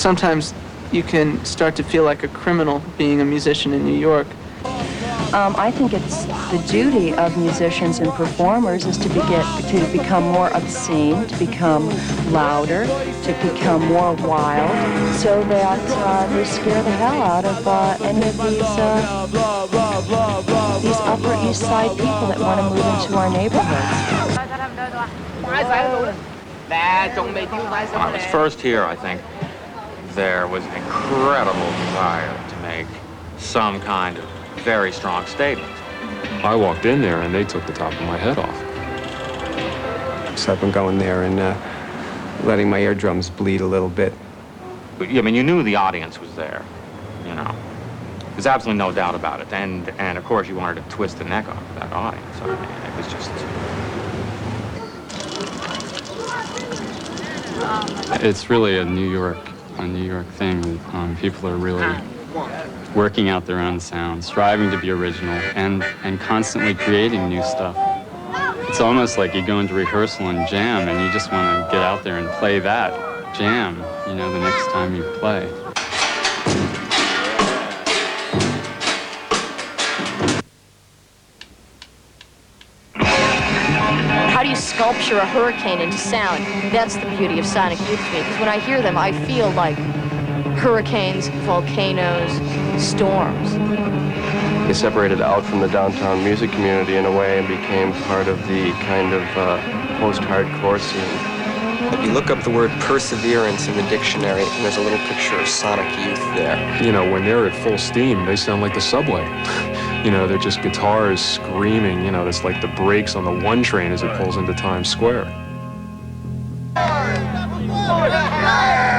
sometimes you can start to feel like a criminal being a musician in New York. I think it's the duty of musicians and performers is to become more obscene, to become louder, to become more wild, so that they scare the hell out of any of these Upper East Side people that want to move into our neighborhoods. When I was first here, I think there was an incredible desire to make some kind of very strong statement. I walked in there and they took the top of my head off. So I've been going there and letting my eardrums bleed a little bit. I mean, you knew the audience was there, you know. There's absolutely no doubt about it. And of course, you wanted to twist the neck off that audience. I mean, it was just... It's really a New York thing. People are really working out their own sound, striving to be original, and constantly creating new stuff. It's almost like you go into rehearsal and jam, and you just want to get out there and play that jam, you know, the next time you play. How do you sculpture a hurricane into sound? That's the beauty of Sonic Youth to me, because when I hear them, I feel like hurricanes, volcanoes, storms. They separated out from the downtown music community in a way and became part of the kind of post-hardcore scene. If you look up the word perseverance in the dictionary, and there's a little picture of Sonic Youth there. You know, when they're at full steam, they sound like the subway. You know, they're just guitars screaming, you know, it's like the brakes on the one train as it pulls into Times Square.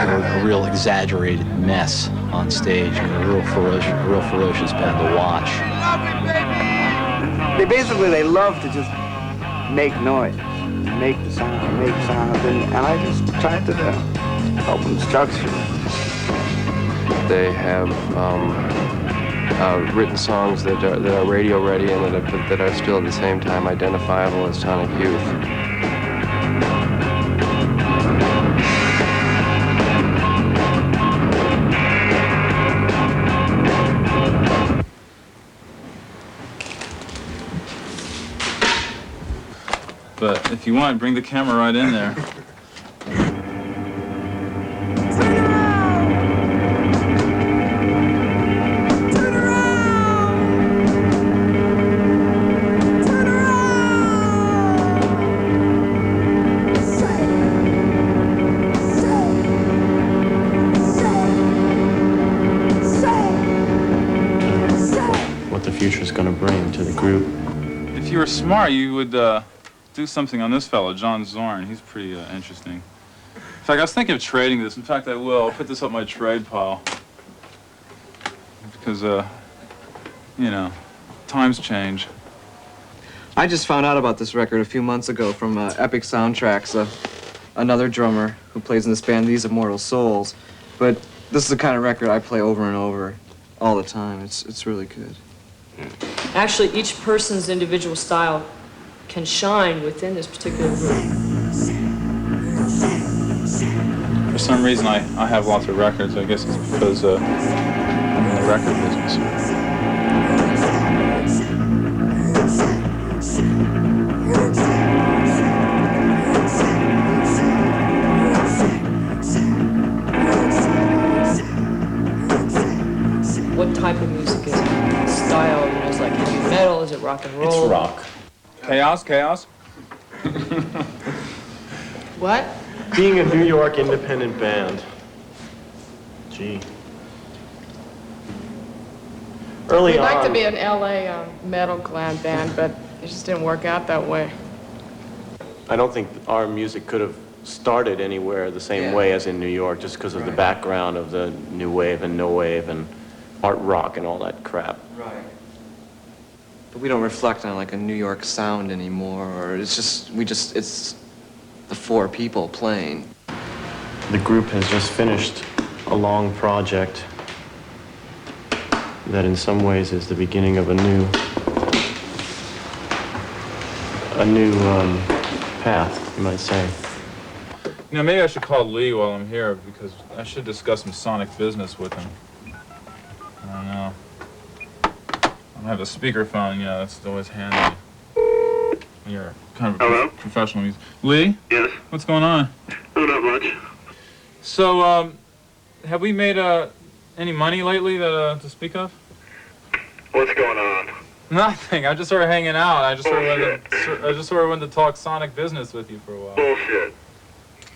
A real exaggerated mess on stage, and a real ferocious band to watch. They love to just make noise, make sounds, and I just tried to help them structure. They have written songs that are radio ready and that are still at the same time identifiable as Sonic Youth. But if you want, bring the camera right in there. What the future's going to bring to the group. If you were smart, you would do something on this fellow, John Zorn. He's pretty interesting. In fact, I was thinking of trading this. In fact, I will. I'll put this up my trade pile. Because, you know, times change. I just found out about this record a few months ago from Epic Soundtracks, another drummer who plays in this band, These Immortal Souls. But this is the kind of record I play over and over all the time. It's really good. Actually, each person's individual style can shine within this particular group. For some reason, I have lots of records. I guess it's because I'm in the record business. What type of music is it? Style, you know, is it like heavy metal? Is it rock and roll? It's rock. Chaos? What? Being a New York independent band. Gee. Early We'd on. like to be an LA metal glam band, but it just didn't work out that way. I don't think our music could have started anywhere the same way as in New York, just because of the background of the new wave and no wave and art rock and all that crap. Right. But we don't reflect on like a New York sound anymore, or it's the four people playing. The group has just finished a long project that in some ways is the beginning of a new path, you might say. You know, maybe I should call Lee while I'm here because I should discuss some sonic business with him. I don't know. I don't have a speakerphone, you know, that's always handy. You're kind of a professional musician. Lee? Yes? What's going on? Oh, not much. So, have we made any money lately that to speak of? What's going on? Nothing. I just started hanging out. I just sort of wanted to talk sonic business with you for a while. Bullshit.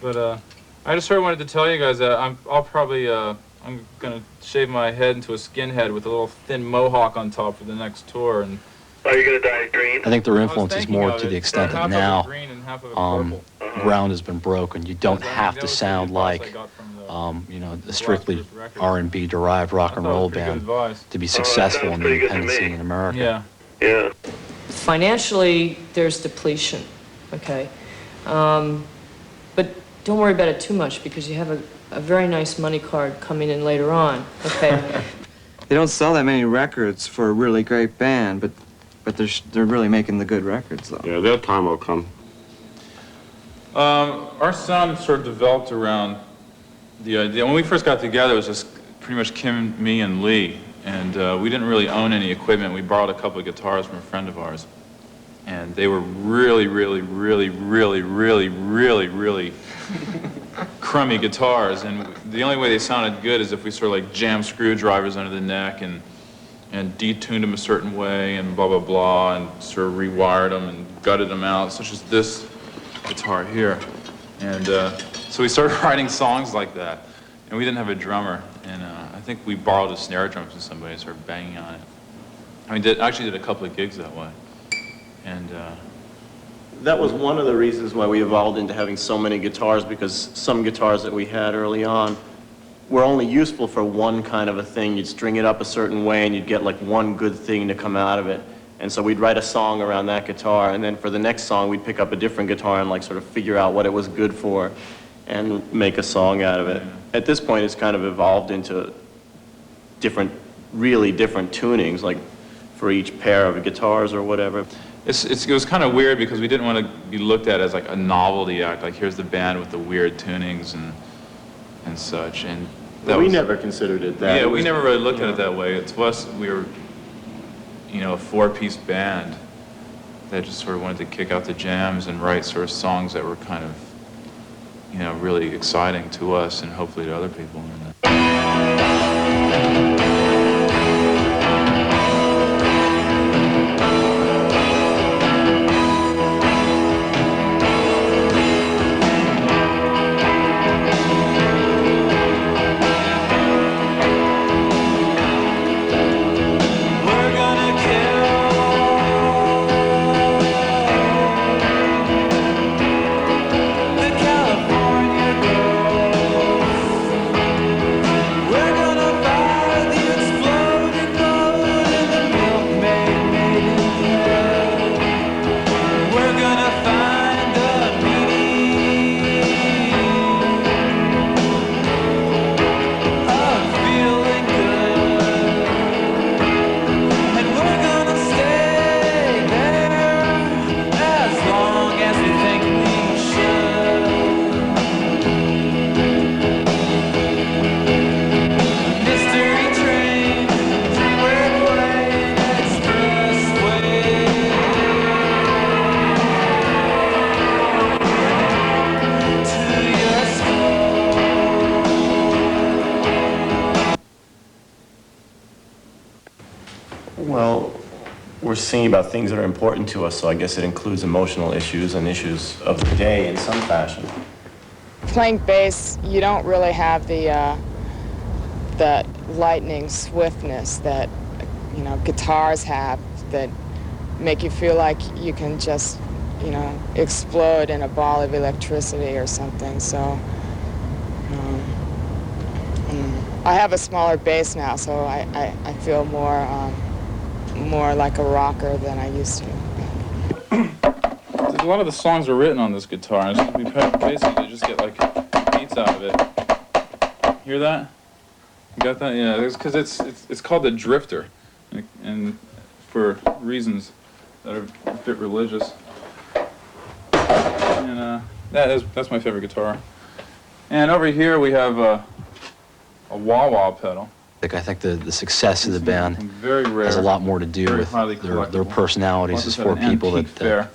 But I just sort of wanted to tell you guys that I'll probably I'm gonna shave my head into a skinhead with a little thin mohawk on top for the next tour. And are you gonna dye green? I think their influence is more to the extent that now ground has been broken. You don't have to sound like you know, a strictly R&B derived rock and roll band to be successful in the independent scene in America. Yeah. Yeah. Financially, there's depletion, okay? But don't worry about it too much because you have a very nice money card coming in later on, okay? They don't sell that many records for a really great band, but they're really making the good records, though. Yeah, their time will come. Our sound sort of developed around the idea. When we first got together, it was just pretty much Kim, me, and Lee. And we didn't really own any equipment. We borrowed a couple of guitars from a friend of ours. And they were really, really, really, really, really, really, really crummy guitars. And the only way they sounded good is if we sort of like jammed screwdrivers under the neck and detuned them a certain way and blah, blah, blah, and sort of rewired them and gutted them out, such as this guitar here. And so we started writing songs like that. And we didn't have a drummer. And I think we borrowed a snare drum from somebody and started banging on it. I mean, actually did a couple of gigs that way. And that was one of the reasons why we evolved into having so many guitars, because some guitars that we had early on were only useful for one kind of a thing. You'd string it up a certain way and you'd get like one good thing to come out of it. And so we'd write a song around that guitar, and then for the next song we'd pick up a different guitar and like sort of figure out what it was good for and make a song out of it. At this point it's kind of evolved into different, really different tunings, like for each pair of guitars or whatever. It was kind of weird because we didn't want to be looked at as like a novelty act, like here's the band with the weird tunings and such. And that we never considered it that. Yeah, we never really looked at it that way. To us, we were, you know, a four-piece band that just sort of wanted to kick out the jams and write sort of songs that were kind of, you know, really exciting to us and hopefully to other people. Well, we're singing about things that are important to us, so I guess it includes emotional issues and issues of the day in some fashion. Playing bass, you don't really have the lightning swiftness that, you know, guitars have that make you feel like you can just, you know, explode in a ball of electricity or something. So I have a smaller bass now, so I feel more like a rocker than I used to. A lot of the songs are written on this guitar, and we basically just get like beats out of it. Hear that? You got that? Yeah, because it's called the Drifter, and for reasons that are a bit religious. And that's my favorite guitar. And over here we have a wah-wah pedal. I think the success of the band Very rare. has a lot more to do Very with highly their collectible. personalities Once as it's at for an people antique that, fair.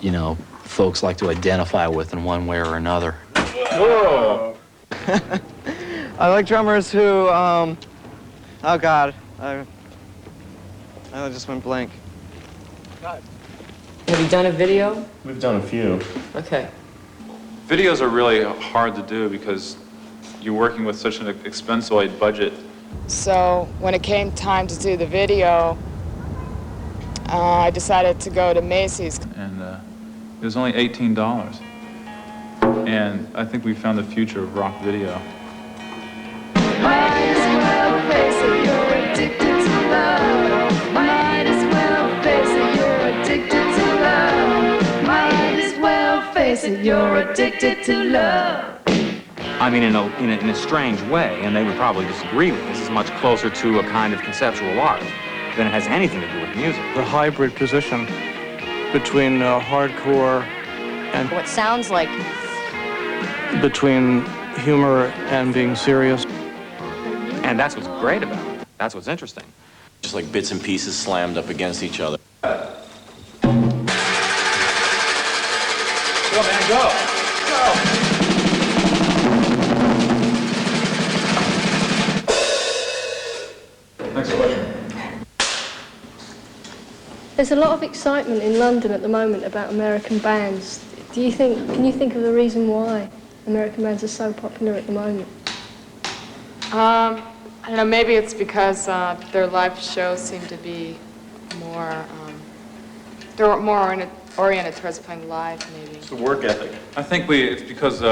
you know, folks like to identify with in one way or another. Whoa! I like drummers who, oh God, I just went blank. Have you done a video? We've done a few. Okay. Videos are really hard to do because you're working with such an expensoid budget. So when it came time to do the video, I decided to go to Macy's. And it was only $18. And I think we found the future of rock video. Might as well face it, you're addicted to love. Might as well face it, you're addicted to love. Might as well face it, you're addicted to love. I mean, in a strange way, and they would probably disagree with this, is much closer to a kind of conceptual art than it has anything to do with music. The hybrid position between hardcore and What sounds like between humor and being serious. And that's what's great about it. That's what's interesting. Just like bits and pieces slammed up against each other. Go, man, go! Go! Next question. There's a lot of excitement in London at the moment about American bands. Can you think of the reason why American bands are so popular at the moment? I don't know, maybe it's because their live shows seem to be more, they're more oriented towards playing live, maybe. It's the work ethic. I think it's because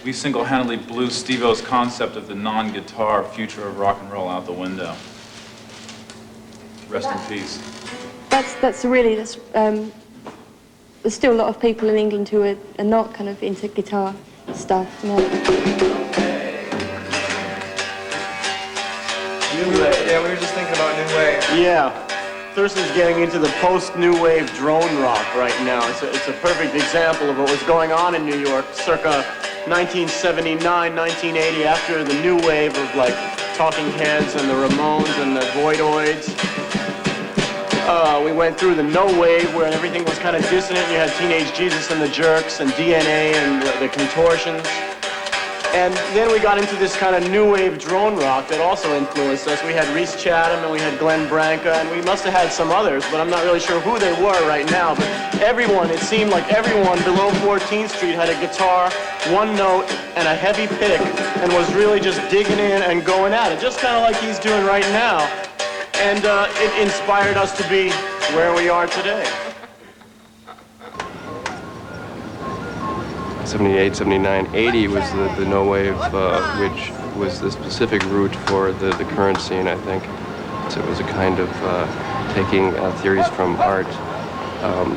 we single-handedly blew Steve-O's concept of the non-guitar future of rock and roll out the window. Rest in peace. There's still a lot of people in England who are not kind of into guitar stuff. No. New Wave. Yeah, we were just thinking about New Wave. Yeah. Thurston's getting into the post-New Wave drone rock right now. It's a perfect example of what was going on in New York circa 1979, 1980, after the New Wave of like Talking Heads and the Ramones and the Voidoids. We went through the No Wave where everything was kind of dissonant. You had Teenage Jesus and the Jerks and DNA and the Contortions. And then we got into this kind of new wave drone rock that also influenced us. We had Rhys Chatham and we had Glenn Branca, and we must have had some others, but I'm not really sure who they were right now. But everyone, it seemed like everyone below 14th Street had a guitar, one note, and a heavy pick, and was really just digging in and going at it, just kind of like he's doing right now. And it inspired us to be where we are today. 78, 79, 80 was the no wave, which was the specific route for the current scene, I think. So it was a kind of taking theories from art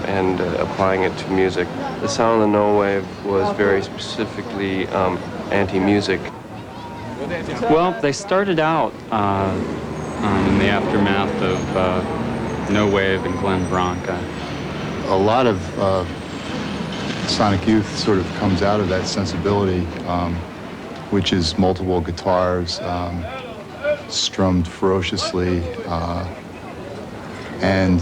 and applying it to music. The sound of the no wave was very specifically anti-music. Well, they started out in the aftermath of No Wave and Glenn Branca. A lot of Sonic Youth sort of comes out of that sensibility, which is multiple guitars, strummed ferociously, and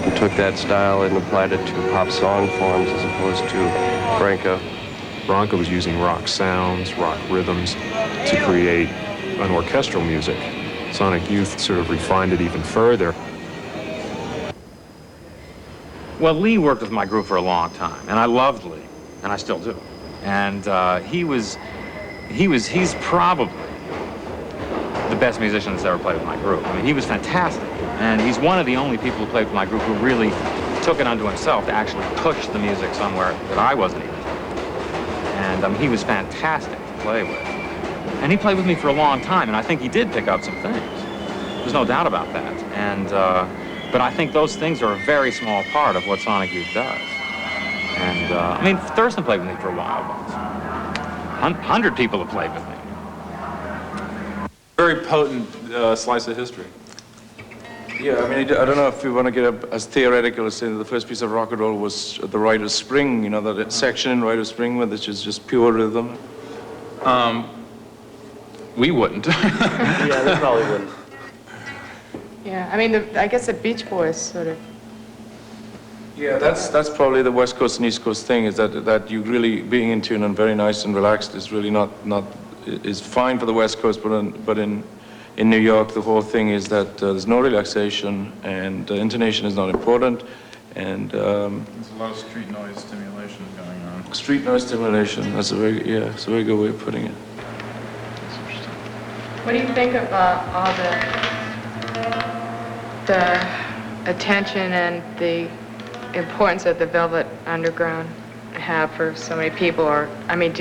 we took that style and applied it to pop song forms as opposed to Branca. Branca was using rock sounds, rock rhythms to create an orchestral music. Sonic Youth sort of refined it even further. Well, Lee worked with my group for a long time, and I loved Lee, and I still do. And he's probably the best musician that's ever played with my group. I mean, he was fantastic, and he's one of the only people who played with my group who really took it unto himself to actually push the music somewhere that I wasn't even. And he was fantastic to play with. And he played with me for a long time, and I think he did pick up some things. There's no doubt about that. And but I think those things are a very small part of what Sonic Youth does. And, I mean, Thurston played with me for a while once. 100 people have played with me. Very potent slice of history. Yeah, I mean, I don't know if you want to get as theoretical as saying the first piece of rock and roll was the Rite of Spring, you know, that section in Rite of Spring, which is just pure rhythm. We wouldn't. Yeah, they probably wouldn't. Yeah, I mean, I guess the Beach Boys sort of. Yeah, that's probably the West Coast and East Coast thing, is that you really being in tune and very nice and relaxed is really not is fine for the West Coast, but in New York the whole thing is that there's no relaxation and intonation is not important, and There's a lot of street noise stimulation going on. street noise stimulation. That's a very it's a very good way of putting it. What do you think of all the attention and the importance that the Velvet Underground have for so many people? Or, I mean,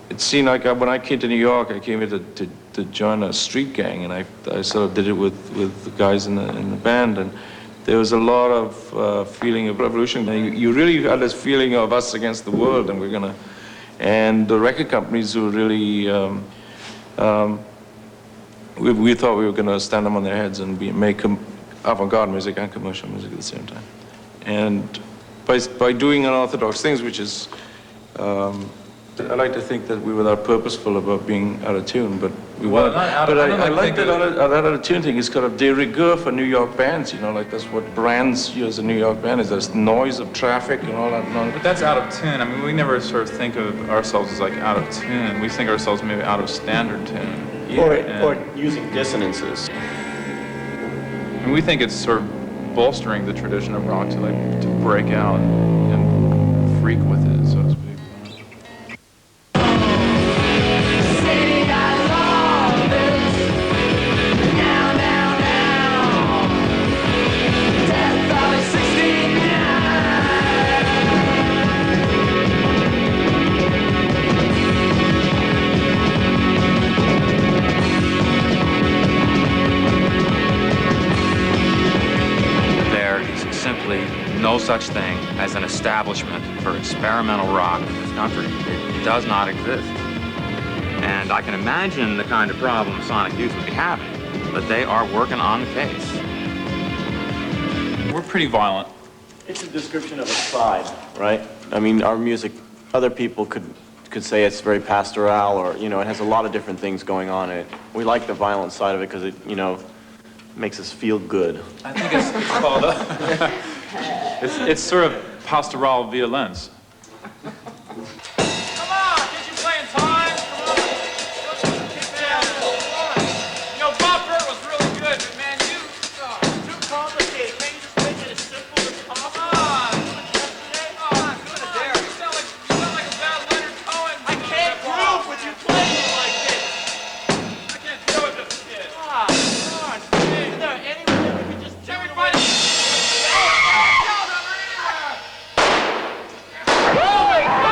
It seemed like when I came to New York, I came here to join a street gang, and I sort of did it with the guys in the band, and there was a lot of feeling of revolution. You really had this feeling of us against the world, and and the record companies who really, we thought we were going to stand them on their heads and make avant-garde music and commercial music at the same time. And by doing unorthodox things, which is, I like to think that we were that purposeful about being out of tune, but we Well, weren't. not out- But I don't I like like to that think out of tune thing. It's kind of de rigueur for New York bands, you know, like that's what brands you as a New York band is. There's noise of traffic and all that nonsense. But that's out of tune. I mean, we never sort of think of ourselves as like out of tune. We think ourselves maybe out of standard tune. Or using dissonances. And we think it's sort of bolstering the tradition of rock to break out and freak with it, so to speak. There is simply no such thing as an establishment for experimental rock in this country. It does not exist. And I can imagine the kind of problem Sonic Youth would be having, but they are working on the case. We're pretty violent. It's a description of a tribe, right? I mean, our music, other people could say it's very pastoral, or, you know, it has a lot of different things going on in it. We like the violent side of it because it, you know, makes us feel good. I think it's called, it's sort of pastoral violence. Oh my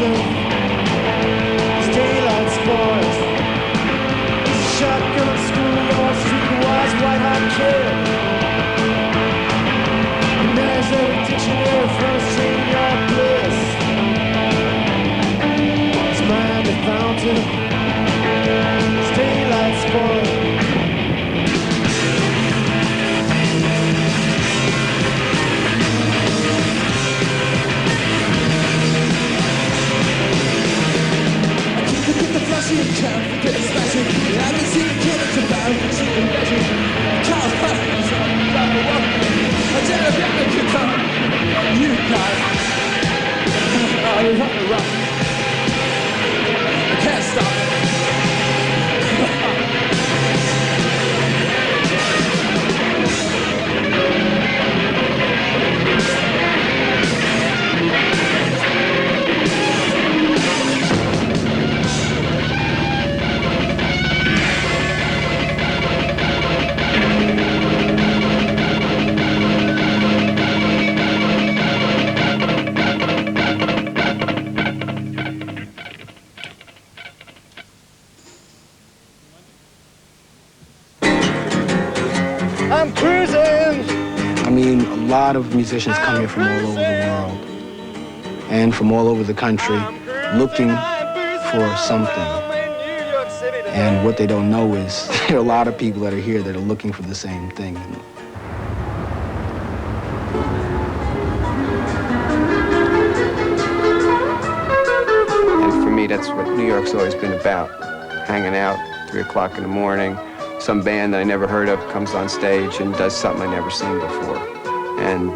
fountain. It's daylight spoils. It's a shotgun schoolyard, streetwise, white-hot kid. And there's every dictionary from a street-yard bliss. It's Miami fountain. It's daylight spoils. Flashy and can't forget the smashing. I can see the killers about it, see the magic. Can't fight it, so I'm about to walk. I tell you, I'm a guitar. You guys, oh, you're on the rock. I can't stop it. I'm cruising! I mean, a lot of musicians come here from all over the world and from all over the country looking for something. And what they don't know is there are a lot of people that are here that are looking for the same thing. And for me, that's what New York's always been about. Hanging out, 3 o'clock in the morning. Some band that I never heard of comes on stage and does something I never seen before. And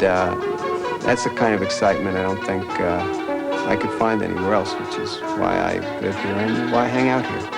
that's the kind of excitement I don't think I could find anywhere else, which is why I live here and why I hang out here.